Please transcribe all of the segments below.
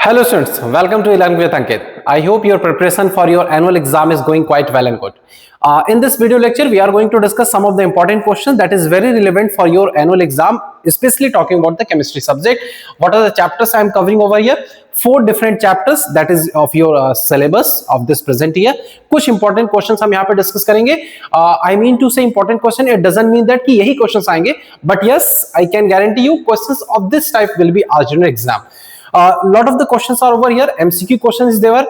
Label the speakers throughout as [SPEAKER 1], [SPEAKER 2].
[SPEAKER 1] Hello students, welcome to Learn with Ankit. I hope your preparation for your annual exam is going quite well and good. In this video lecture, we are going to discuss some of the important questions that is very relevant for your annual exam, especially talking about the chemistry subject. What are the chapters I am covering over here? 4 different chapters that is of your syllabus of this present year. कुछ important questions हम यहाँ पे discuss करेंगे. I mean to say important question, it doesn't mean that कि यही questions आएंगे, but yes, I can guarantee you questions of this type will be asked in exam. Lot of the questions are over here. MCQ questions is there,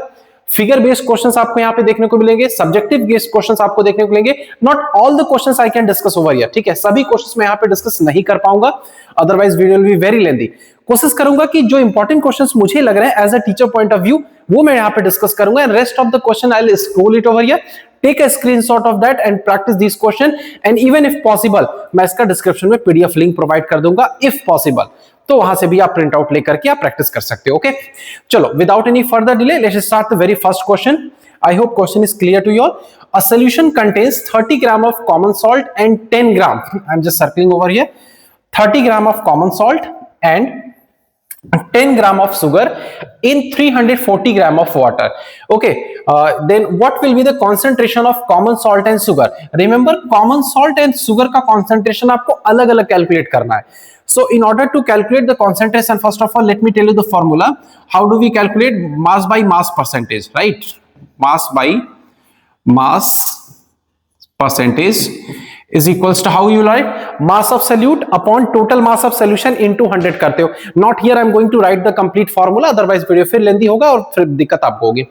[SPEAKER 1] figure based questions आपको यहाँ पे देखने को मिलेंगे, subjective based questions आपको देखने को मिलेंगे. Not all the questions I can discuss over here. ठीक है, सभी क्वेश्चंस मैं यहाँ पे डिस्कस नहीं कर पाऊंगा, otherwise video will be very lengthy. कोशिश करूंगा कि जो इंपॉर्टेंट क्वेश्चंस मुझे लग रहे हैं as a teacher point of view वो मैं यहाँ पे डिस्कस करूंगा. And rest of the question I will scroll it over here, take a screenshot of that and practice this question. And even if possible मैं इसका description में PDF link provide कर दूंगा इफ पॉसिबल, तो वहां से भी आप प्रिंट आउट लेकर के आप प्रैक्टिस कर सकते हो. ओके, चलो without any further delay let's start the very first question. I hope question is clear to you all. A solution contains 30 gram of common salt and 10 gram. I'm just circling over here. 30 gram of common salt and 10 gram of sugar in 340 gram of water. Okay, then what will be the concentration of common salt and sugar? Remember, common salt and sugar का concentration आपको अलग-अलग calculate करना है. So in order to calculate the concentration, first of all, let me tell you the formula. How do we calculate mass by mass percentage, right? Mass by mass percentage is equals to how you write mass of solute upon total mass of solution into 100 करते हो. Not here I am going to write the complete formula, otherwise video फिर lengthy होगा और फिर दिक्कत आपको होगी.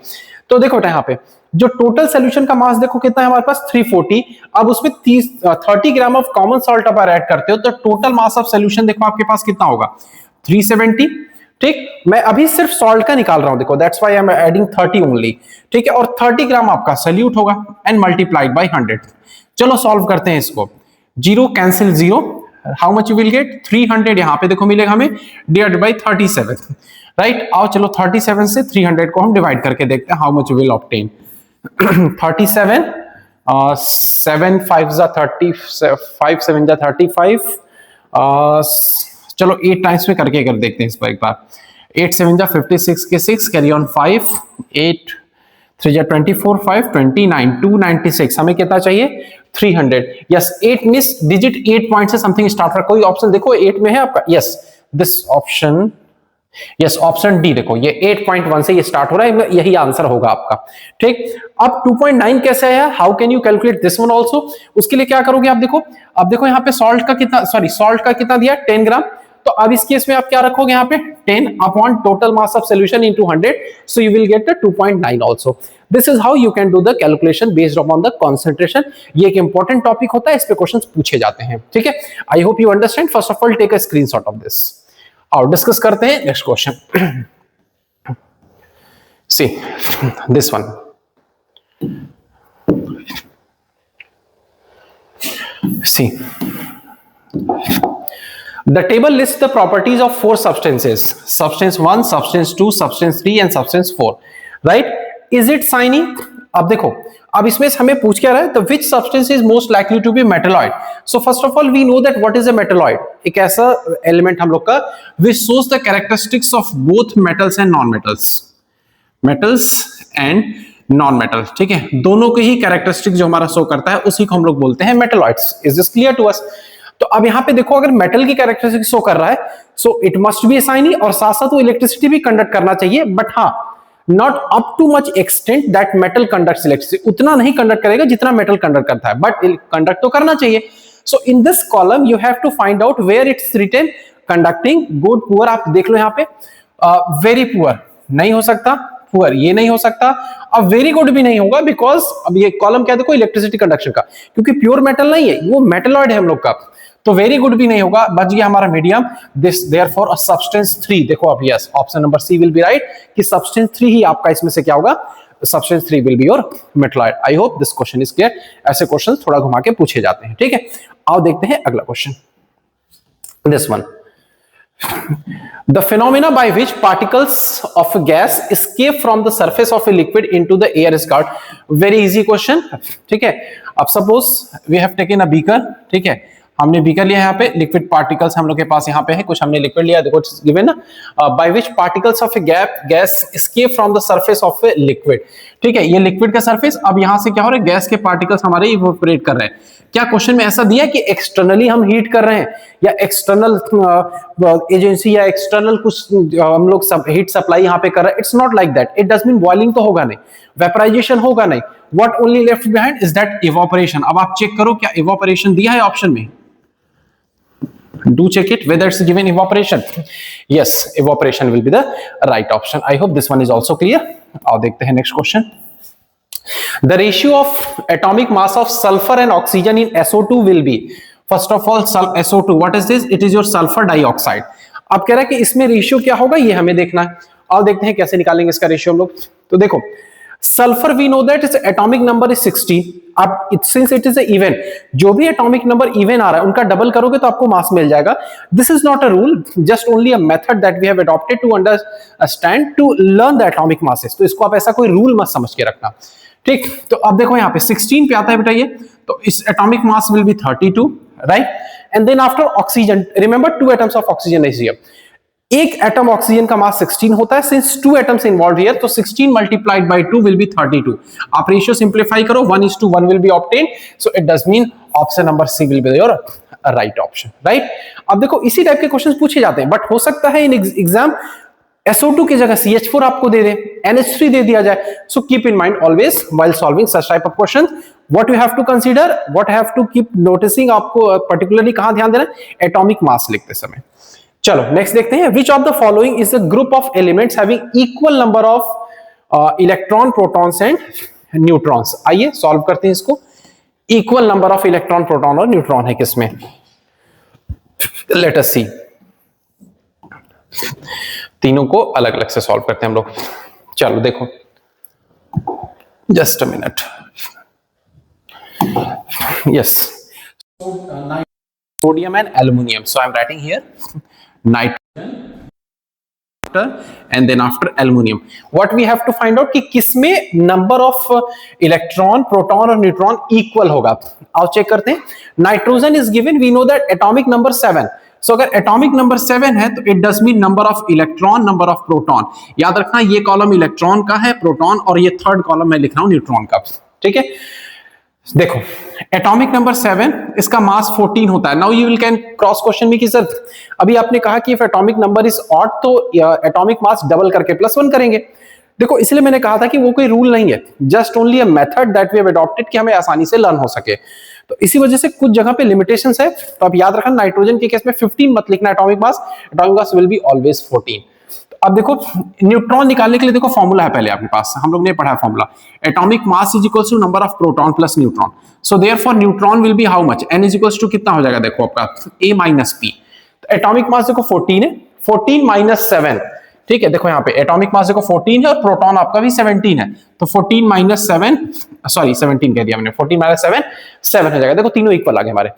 [SPEAKER 1] तो देखो यहाँ पे जो टोटल सोल्यूशन का मास देखो कितना है हमारे पास 340. अब उसमें 30 ग्राम ऑफ कॉमन सॉल्ट आप ऐड करते हो तो टोटल मास ऑफ सोल्यूशन देखो आपके पास कितना होगा 370. ठीक, मैं अभी सिर्फ सॉल्ट का निकाल रहा हूं, देखो that's why I am adding 30 only. ठीक है, और 30 ग्राम आपका सोल्यूट होगा एंड मल्टीप्लाइड बाय 100. चलो सॉल्व करते हैं इसको. 0 cancel 0, how much you will gate 300. यहां पे देखो मिलेगा हमें डिवाइडेड बाय 37, राइट. आओ चलो 37 से 300 को हम डिवाइड करके देखते हैं हाउ मच विल ऑब्टेन. 37 7 5 जा 30 5 7 जा 35. चलो 8 टाइम्स में करके कर देखते हैं इसको एक बार. 8 7 जा 56 के 6 कैरी ऑन 5 8 3 जा 24 5 29 296. हमें कितना चाहिए 300. यस, 8 मिस डिजिट 8 पॉइंट से समथिंग स्टार्ट कर. कोई ऑप्शन देखो 8 में है आपका. Yes, this option, yes option D देखो ये 8.1 से ये स्टार्ट हो रहा है, यही आंसर होगा आपका. ठीक, अब 2.9 कैसे आया, how can you calculate this one also. उसके लिए क्या करोगे आप देखो, अब देखो यहाँ पे सॉल्ट का कितना दिया 10 ग्राम. तो अब इस केस में आप क्या रखोगे यहाँ पे 10 upon total mass of solution into 100, so you will get the 2.9 also. This is how you can do the calculation based upon the concentration. ये एक इंपॉर्टेंट टॉपिक होता है, इस पे क्वेश्चंस पूछे जाते हैं. ठीक है, I hope you understand. First of all take a screenshot of this. और डिस्कस करते हैं next question. See this one. See the table lists the properties of 4 substances: substance 1, substance 2, substance 3 and substance 4. right, is it shiny? अब देखो, अब इसमें हमें पूछ क्या रहा है, the which substance is most likely to be metalloid. So first of all we know that what is a metalloid. एक ऐसा एलिमेंट हम लोग का which shows the characteristics of both metals and non-metals. metals and non-metal. ठीक है, दोनों के ही characteristic जो हमारा शो करता है उसी को हम लोग बोलते हैं metalloids. Is this clear to us? तो अब यहाँ पे देखो अगर मेटल की कैरेक्टरिस्टिक शो कर रहा है so it must be shiny, और साथ साथ वो इलेक्ट्रिसिटी भी कंडक्ट करना चाहिए. बट हाँ, not up too much extent that metal conducts electricity. उतना नहीं कंडक्ट करेगा जितना मेटल कंडक्ट करता है, बट कंडक्ट तो करना चाहिए. So in this column you have to find out where it's written conducting, good, poor. आप देख लो यहाँ पे वेरी पुअर नहीं हो सकता, पुअर ये नहीं हो सकता, अब वेरी गुड भी नहीं होगा, बिकॉज अब ये कॉलम क्या देखो इलेक्ट्रिसिटी कंडक्शन का, क्योंकि प्योर मेटल नहीं है, वो मेटलॉइड है हम लोग का. तो वेरी गुड भी नहीं होगा, बच गया हमारा medium. This therefore a substance 3. देखो अब yes, option number C will be right कि सब्सटेंस 3 ही आपका इसमें से क्या होगा, substance 3 will be your metalloid. I hope this question is clear. ऐसे क्वेश्चन थोड़ा घुमा के पूछे जाते हैं. ठीक है, आओ देखते हैं अगला question. This one, the phenomena by which particles of a gas escape from the surface of a liquid into the air is called. very easy question. ठीक है, अब suppose we have taken a beaker. ठीक है, हमने beaker लिया यहाँ पे, liquid particles हम लोग के पास यहाँ पे है, कुछ हमने लिक्विड लिया, देखो गिवन ना, by which particles of A gas escape from the surface of a liquid. ठीक है, ये लिक्विड का सरफेस, अब यहाँ से क्या हो रहा है, गैस के पार्टिकल्स हमारे इवोपरेट कर रहे हैं। क्या क्वेश्चन में ऐसा दिया कि एक्सटर्नली हम हीट कर रहे हैं, या एक्सटर्नल एजेंसी या एक्सटर्नल कुछ हम लोग सब हीट सप्लाई यहाँ पे कर रहे हैं? It's not like that. It does mean boiling तो होगा नहीं, वेपराइजेशन होगा नहीं, what only left behind is that evaporation. अब आप चेक करो क्या इवोपरेशन दिया है ऑप्शन में, do check it whether it's given evaporation. Yes, evaporation will be the right option. I hope this one is also clear. आओ देखते हैं next question. The ratio of atomic mass of sulfur and oxygen in SO2 will be, first of all SO2, what is this? It is your sulfur dioxide. अब कह रहा है कि इसमें ratio क्या होगा, ये हमें देखना है। आओ देखते हैं कैसे निकालेंगे इसका रेशियो हम लोग। तो देखो sulphur we know that it's atomic number is 16। अब since it is a even, जो भी एटॉमिक नंबर इवन आ रहा है उनका डबल करोगे तो आपको मास मिल जाएगा। This is not a rule, just only a method that we have adopted to understand to learn the atomic masses. तो इसको आप ऐसा कोई रूल मत समझ के रखना, ठीक। तो अब देखो यहाँ पे 16 पे आता है बेटा ये, तो इस atomic mass will be 32, right. And then after oxygen, remember 2 atoms of oxygen is here. एक एटम ऑक्सीजन का मास 16 होता है, सिंस 2 एटम्स इन्वॉल्व हियर, तो 16 मल्टीप्लाइड बाय 2 विल बी 32। आप रेशियो सिंप्लीफाई करो, 1:1 will be obtain, so it does mean option number C will be your right option, right. अब देखो इसी टाइप के क्वेश्चंस पूछे जाते हैं, बट हो सकता है इन एग्जाम SO2 की जगह CH4 आपको दे दे, NH3 दे दिया जाए। So keep in mind always while solving such type of question, what you have to consider, what have to keep noticing, आपको पर्टिकुलरली कहां ध्यान देना है, एटॉमिक मास लिखते समय। चलो नेक्स्ट देखते हैं, which of the following is a group of elements having equal number of electron, protons and neutrons. आइए सॉल्व करते हैं इसको। Equal number of electron, proton और न्यूट्रॉन है किसमें, लेट अस सी। तीनों को अलग अलग से सॉल्व करते हैं हम लोग। चलो देखो, just a minute, yes, sodium and aluminum. So I'm writing here nitrogen and then after aluminum. What we have to find out कि किसमें number of electron, proton और neutron equal होगा। आओ चेक करते हैं। Nitrogen is given, we know that atomic number 7. So अगर atomic number 7 है तो it does mean number of electron, number of proton। याद रखना ये कॉलम इलेक्ट्रॉन का है, प्रोटॉन, और ये थर्ड कॉलम मैं लिख रहा हूं न्यूट्रॉन का, ठीक है। देखो एटॉमिक नंबर 7, इसका मास 14 होता है। Now you will can cross question में कि सर अभी आपने कहा कि if atomic number is odd तो एटॉमिक मास डबल करके +1 करेंगे। देखो इसलिए मैंने कहा था कि वो कोई रूल नहीं है, just only a method that we have adopted कि हमें आसानी से लर्न हो सके। तो इसी वजह से कुछ जगह पे लिमिटेशंस है, तो आप याद रखना नाइट्रोजन के केस में 15 मत लिखना atomic mass will be always 14। अब देखो न्यूट्रॉन निकालने के लिए देखो फॉर्मूला है पहले आपके पास, हम लोग ने पढ़ा है formula, atomic mass is equals to number of proton plus neutron. So therefore neutron will be how much, n is equals to कितना हो जाएगा, देखो आपका a माइनस p। तो एटॉमिक मास देखो 14 है, 14 माइनस 7, ठीक है। देखो यहाँ पे एटॉमिक मास देखो 14 है और प्रोटॉन आपका भी 17 है, तो 14 माइनस 7, सॉरी 17 कह दिया मैंने, 14 माइनस 7 हो जाएगा। देखो तीनों इक्वल आ गए हमारे,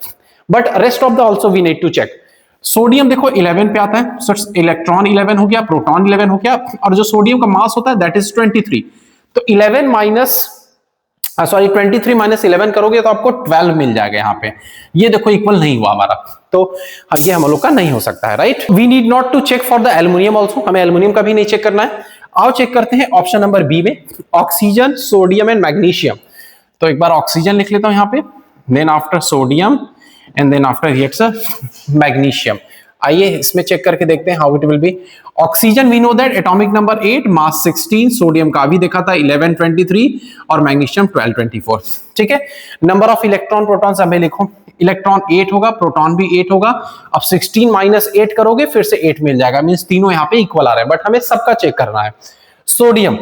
[SPEAKER 1] but rest of the also we need to check. Sodium देखो 11 पे आता है, सो इलेक्ट्रॉन 11 हो गया, प्रोटॉन 11 हो गया, और जो सोडियम का मास होता है दैट इज 23। तो 11 माइनस 23 माइनस 11 करोगे तो आपको 12 मिल जाएगा यहाँ पे। ये देखो इक्वल नहीं हुआ हमारा, तो ये हम लोग का नहीं हो सकता है, right. We need not to check for the aluminium also, हमें एल्युमिनियम का भी नहीं चेक करना है। आओ चेक करते हैं ऑप्शन नंबर बी में, ऑक्सीजन, सोडियम एंड मैग्नीशियम। तो एक बार ऑक्सीजन लिख लेता हूं यहाँ पे, then after sodium and then after reacts magnesium. आइए इसमें चेक करके देखते हैं how it will be. Oxygen we know that atomic number 8, mass 16, sodium का भी देखा था 11, 23 और मैग्नीशियम 12, 24, ठीक है। नंबर ऑफ इलेक्ट्रॉन, प्रोटॉन हमें लिखो, इलेक्ट्रॉन 8 होगा, प्रोटॉन भी 8 होगा। अब 16 माइनस 8 करोगे फिर से 8 मिल जाएगा, मींस तीनों यहाँ पे इक्वल आ रहे हैं, बट हमें सबका चेक करना है। सोडियम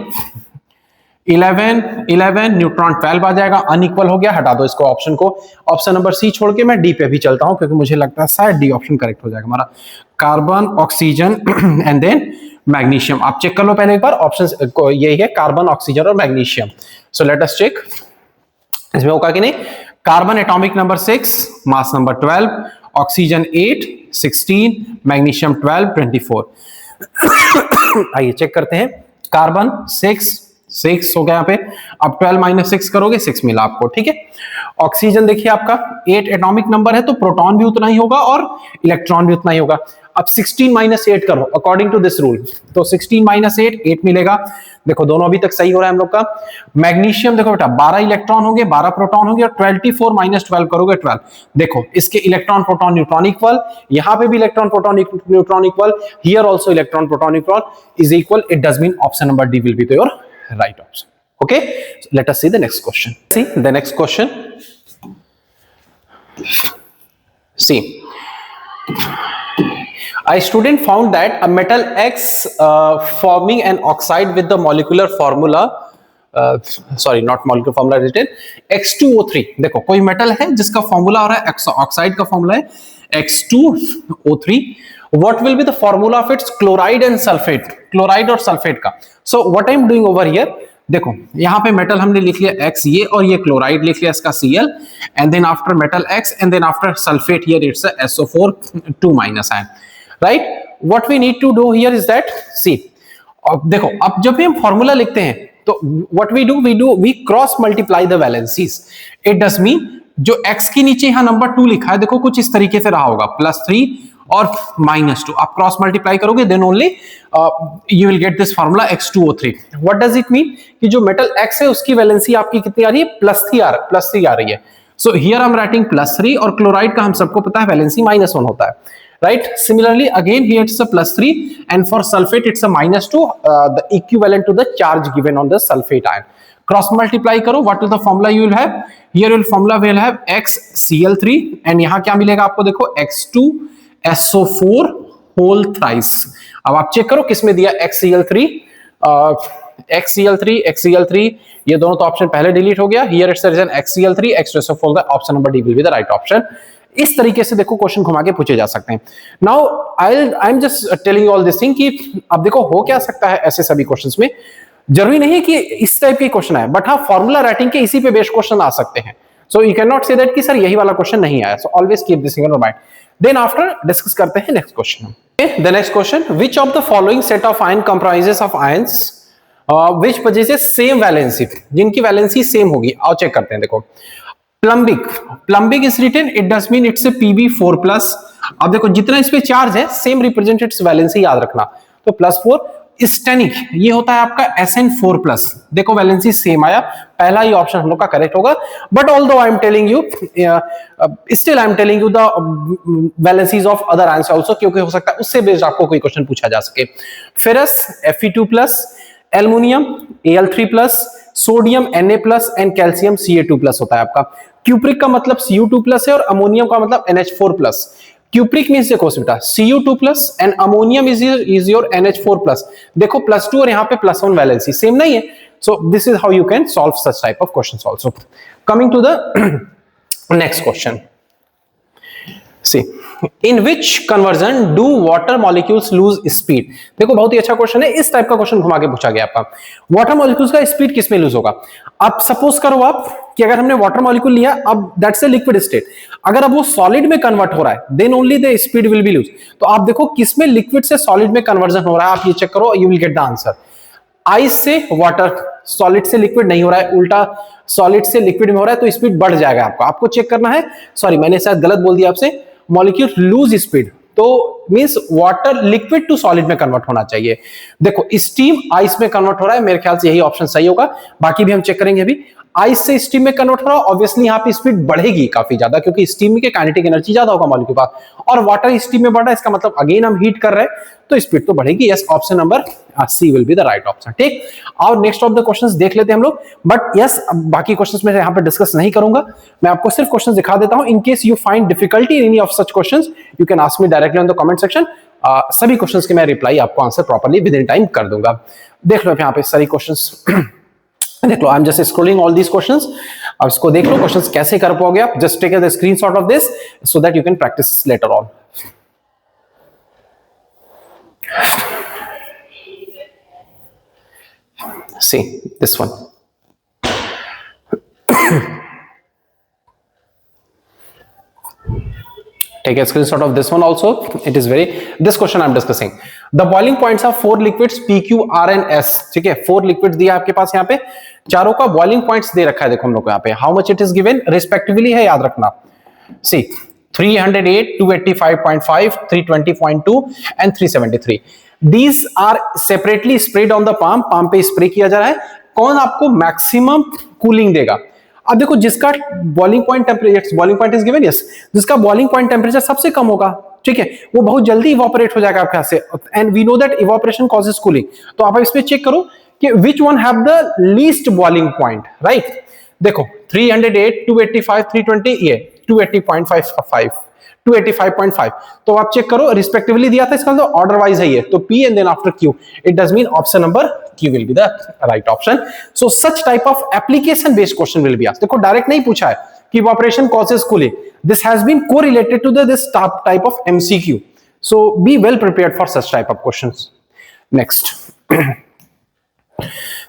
[SPEAKER 1] 11, न्यूट्रॉन 12 आ जाएगा, अनइक्वल हो गया, हटा दो इसको ऑप्शन को। ऑप्शन नंबर सी छोड़ के मैं डी पे भी चलता हूं, क्योंकि मुझे लगता है शायद डी ऑप्शन करेक्ट हो जाएगा हमारा। Carbon, oxygen and then magnesium. आप चेक कर लो पहले एक बार, ऑप्शन यही है, कार्बन, ऑक्सीजन और magnesium. So let us check, इसमें होगा कि नहीं। Carbon atomic number 6, mass number 12, oxygen 8, 16, magnesium 12, 24। आइए चेक करते हैं। कार्बन 6, 6 हो गया यहाँ पे। अब 12 माइनस 6 करोगे 6 मिला आपको, ठीक है। ऑक्सीजन देखिए आपका 8 एटॉमिक नंबर है, तो प्रोटॉन भी उतना ही होगा और इलेक्ट्रॉन भी उतना ही होगा। अब 16 माइनस 8 करो अकॉर्डिंग टू दिस रूल, तो 16 माइनस 8 मिलेगा। देखो दोनों अभी तक सही हो रहा है हम लोग का। मैग्नीशियम देखो बेटा 12 इलेक्ट्रॉन होंगे 12 प्रोटॉन होंगे, और 24 माइनस 12 करोगे 12। देखो इसके इलेक्ट्रॉन प्रोटॉन न्यूट्रॉन इक्वल, यहां पे भी electron proton neutron equal, here also electron proton neutron is equal. It does mean option number D will be the your right option. Okay, so let us see the next question. See the next question. See, a student found that a metal X forming an oxide with the molecular formula sorry not molecular formula written X2O3। देखो कोई metal है जिसका formula हो रहा है oxide का formula है X2O3। what will be the formula of its chloride and sulfate, chloride और सल्फेट का। so what I am doing over here, देखो यहां पे मेटल हमने लिख लिया X ये, और ये क्लोराइड लिख लिया इसका Cl, and then after metal X and then after sulfate here it's a SO4 2 minus ion, right? what we need to do here is that, see अब देखो अब जब भी हम फॉर्मूला लिखते हैं तो what we do we cross multiply the valencies। it does mean जो X के नीचे यहां नंबर 2 लिखा है देखो कुछ इस तरीके से रहा होगा +3 और -2, आप क्रॉस मल्टीप्लाई करोगे then only you will get this formula X2O3। What does it mean कि जो मेटल X है उसकी वैलेंसी आपकी कितनी आ रही है, +3 आ रही है। So here I am writing +3, और क्लोराइड का हम सबको पता है वैलेंसी -1 होता है, right. Similarly again here it's a +3 and for sulfate it's a -2, the equivalent to the charge given on the sulfate ion। Cross multiply करो, what is the formula you will have, here will formula will have XCl3 and यहां क्या मिलेगा आपको, देखो X2SO4 whole thrice. अब आप check करो किसमें दिया XCl3, XCl3 ये दोनों तो ऑप्शन पहले डिलीट हो गया। Here it's reason XCl3 X2SO4, the option number D will be the right option. इस तरीके से देखो क्वेश्चन घुमा के पूछे जा सकते हैं। Now I am just telling all this thing कि अब देखो हो क्या सकता है ऐसे सभी क्वेश्चंस में, जरूरी नहीं है कि इस टाइप के क्वेश्चन आए, बट हाँ फॉर्मूला राइटिंग के इसी पे बेस्ड क्वेश्चन आ सकते हैं। So you can not say that कि सर यही वाला क्वेश्चन नहीं आया। So always keep this in your mind. Then after discuss करते हैं next question. The next question, which of the following set of ion comprises of ions which possesses same valency, जिनकी valency same होगी। आओ check करते हैं। देखो plumbic is written, it does mean it's a Pb4+। अब देखो जितना इस पे चार्ज है सेम रिप्रेजेंट इट्स वैलेंसी, याद रखना, तो +4। स्टेनिक ये होता है आपका Sn4+, देखो वैलेंसी सेम आया, पहला ही ऑप्शन हम लोग का करेक्ट होगा। But although I am telling you still I am telling you the valencies of other ions also, क्योंकि हो सकता है उससे बेस्ड आपको कोई क्वेश्चन पूछा जा सके। Ferrous Fe2+, aluminium Al3+, sodium Na+ and calcium Ca2+ होता है आपका। क्यूप्रिक का मतलब Cu2+ है और अमोनियम का मतलब NH4+। क्यूप्रिक मींस देखो बेटा Cu2+ and ammonium is your NH4+। देखो +2 और यहाँ पे +1 वैलेंसी सेम नहीं है। So this is how you can solve such type of questions also. Coming to the next question, see in which conversion do water molecules lose speed. देखो बहुत ही अच्छा question है, इस टाइप का क्वेश्चन घुमा के पूछा गया आपका। वाटर मॉलिक्यूल्स का स्पीड किस में लूज होगा। अब सपोज करो आप कि अगर हमने वाटर मॉलिक्यूल लिया, अब दैट्स ए लिक्विड स्टेट, अगर अब वो सॉलिड में कन्वर्ट हो रहा है then only the speed will be lose. तो आप देखो किसमें लिक्विड से सॉलिड में कन्वर्जन हो रहा है, आप ये चेक करो, you will get the answer. Ice से वाटर, सॉलिड से लिक्विड नहीं हो रहा है, उल्टा सॉलिड से लिक्विड में हो रहा है, तो स्पीड बढ़ जाएगा आपको चेक करना है। सॉरी मैंने शायद गलत बोल दिया आपसे, मॉलिक्यूल लूज स्पीड, तो means water liquid to solid में कन्वर्ट होना चाहिए। देखो स्टीम आइस में कन्वर्ट हो रहा है, मेरे ख्याल से यही ऑप्शन सही होगा, बाकी भी हम चेक करेंगे अभी। आइस से स्टीम में कन्वर्ट हो रहा है, ऑब्वियसली यहाँ पे स्पीड बढ़ेगी काफी ज्यादा, क्योंकि स्टीम के काइनेटिक एनर्जी ज्यादा होगा मॉलिक्यूल के पास, और वाटर स्टीम में बढ़ रहा है, इसका मतलब अगेन हम हीट कर रहे हैं तो स्पीड तो बढ़ेगी। Yes, option number C will be the right option. ठीक, और नेक्स्ट ऑफ द क्वेश्चंस देख लेते हैं हम लोग, बट यस बाकी क्वेश्चंस में यहाँ पे डिस्कस नहीं करूंगा, मैं आपको सिर्फ क्वेश्चंस दिखा देता हूं। In case you find difficulty in any of such questions you can ask me directly on the comment section. सभी क्वेश्चंस के मैं रिप्लाई आपको answer properly within time कर दूंगा। देख लो यहाँ पे सारी क्वेश्चंस देख लो, I am just scrolling all these questions. अब इसको देख लो क्वेश्चंस कैसे कर पाओगे आप, just take a screenshot of this so that you can practice later on. See this one. Take a screenshot of this one also. It is very, this question I'm discussing. The boiling points are 4 liquids P, Q, R and S. ठीक है, 4 liquids दिया आपके पास यहाँ पे, चारों का boiling points दे रखा है, देखो हम लोग को यहाँ पे how much it is given respectively है, याद रखना. See 308, 285.5, 320.2 and 373. These are separately sprayed on the palm. palm पे स्प्रे किया जा रहा है. कौन आपको मैक्सिमम कूलिंग देगा? अब देखो जिसका boiling point temperature, boiling point is given, yes, जिसका बॉइलिंग पॉइंट टेम्परेचर सबसे कम होगा, ठीक है, वो बहुत जल्दी इवोपरेट हो जाएगा आपके हाथ से, and we know that evaporation causes cooling. तो आप इसमें चेक करो कि which one have the least boiling point, right. देखो 308, 285, 320, ये 280.5, 285.5. तो आप चेक करो रिस्पेक्टिवली दिया था, इसका मतलब ऑर्डर वाइज है ये, तो P and then after Q. It does mean option number Q will be the right option. So such type of application based question will be asked. देखो डायरेक्ट नहीं पूछा है कि evaporation causes cooling. This has been correlated to this type of MCQ. So be well prepared for such type of questions. Next.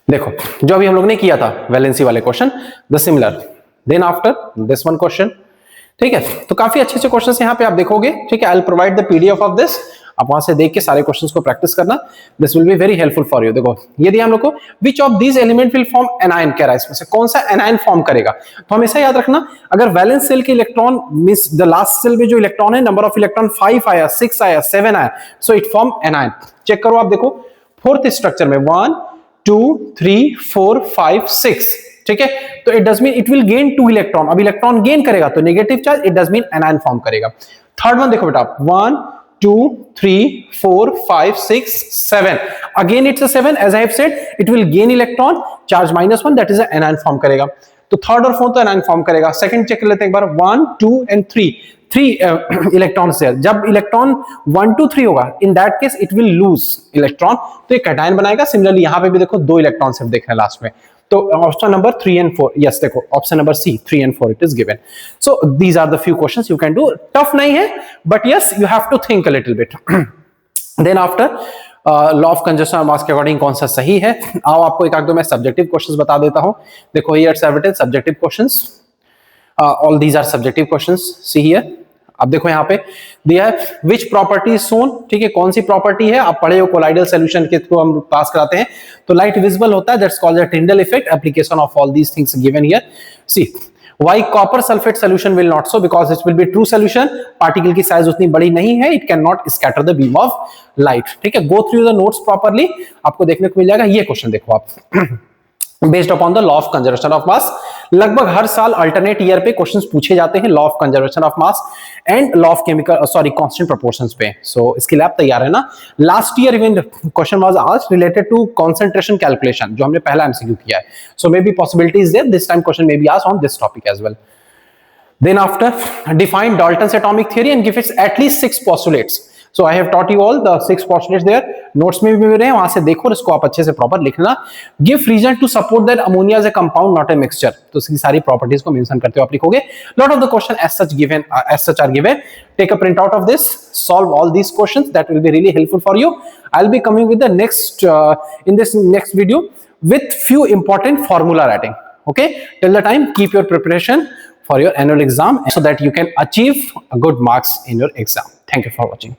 [SPEAKER 1] देखो जो अभी हम लोग ने किया था वैलेंसी वाले question, the similar, then after this one question, ठीक है. तो काफी अच्छे अच्छे क्वेश्चंस यहाँ पे आप देखोगे, ठीक है. I will provide the PDF of this, आप वहां से देख के सारे क्वेश्चंस को प्रैक्टिस करना. This will be very helpful for you. देखो यदि हम लोग को which of these element will form anion कह रहा है, इसमें से कौन सा एनायन फॉर्म करेगा, तो हमेशा याद रखना अगर वैलेंस सेल के electron means the last shell में जो इलेक्ट्रॉन है, नंबर ऑफ इलेक्ट्रॉन 5 आया, 6 आया, 7 आया, so it form anion. Check करो आप, देखो फोर्थ स्ट्रक्चर में 1 2 3 4 5 6, ठीक है. तो it does mean it will gain 2 electron. अब इलेक्ट्रॉन गेन करेगा तो negative charge, it does mean anion form करेगा. थर्ड वन देखो बेटा, 1 2 3 4 5 6 7, again it's a 7, as I have said it will gain electron, charge -1, that is a anion form करेगा. तो third और fourth तो एनायन फॉर्म करेगा. सेकंड चेक कर लेते हैं एक बार, 1 2 and 3 इलेक्ट्रॉन से, जब इलेक्ट्रॉन 1 2 3 होगा, in that case it will lose electron, तो ये कैटायन बनाएगा. सिमिलरली यहां पे भी देखो 2 इलेक्ट्रॉन सिर्फ देख रहे हैं लास्ट में, तो ऑप्शन नंबर 3 and 4, यस देखो option number C 3 and 4 it is given. So these are the few questions you can do. Tough नहीं है but yes you have to think a little bit. Then after law of conservation of मास के according कौन सा सही है. आओ आपको एक आध दो मैं सब्जेक्टिव क्वेश्चंस बता देता हूं. देखो here it's evidence subjective questions, all these are subjective questions. See here, अब देखो यहाँ पे दिया है विच प्रॉपर्टी इज शोन, ठीक है, कौन सी प्रॉपर्टी है. आप पढ़े हो कोलाइडल सॉल्यूशन के थ्रू हम पास कराते हैं, तो लाइट विजिबल होता है, that's called the Tyndall effect. Application of all these things given here. See why copper sulphate solution will not so, because it will be true solution, particle की size उतनी बड़ी नहीं है, it can not scatter the beam of light. ठीक है, go through the notes properly, आपको देखने को मिल जाएगा. ये क्वेश्चन देखो आप, based upon the law of conservation of mass. लगभग हर साल अल्टरनेट ईयर पे क्वेश्चंस पूछे जाते हैं law of conservation of mass and law of chemical constant proportions पे. सो इसके लिए आप तैयार है ना. Last year even question was asked related to concentration calculation, जो हमने पहला एमसीक्यू किया है. So maybe possibilities there, this time question may be asked on this topic as well. Then after, define Dalton's atomic theory and give it at least 6 postulates. So I have taught you all the 6 postulates there. Notes में भी मिल रहे हैं, वहां से देखो और इसको आप अच्छे से प्रॉपर लिखना. Give reason to support that ammonia is a compound, not a mixture. तो इसकी सारी प्रॉपर्टीज को मेंशन करते हुए आप लिखोगे. Lot of the question as such are given. Take a print out of this. Solve all these questions. That will be really helpful for you. I'll be coming with the next in this next video with few important formula writing. Okay. Till the time, keep your preparation for your annual exam so that you can achieve good marks in your exam. Thank you for watching.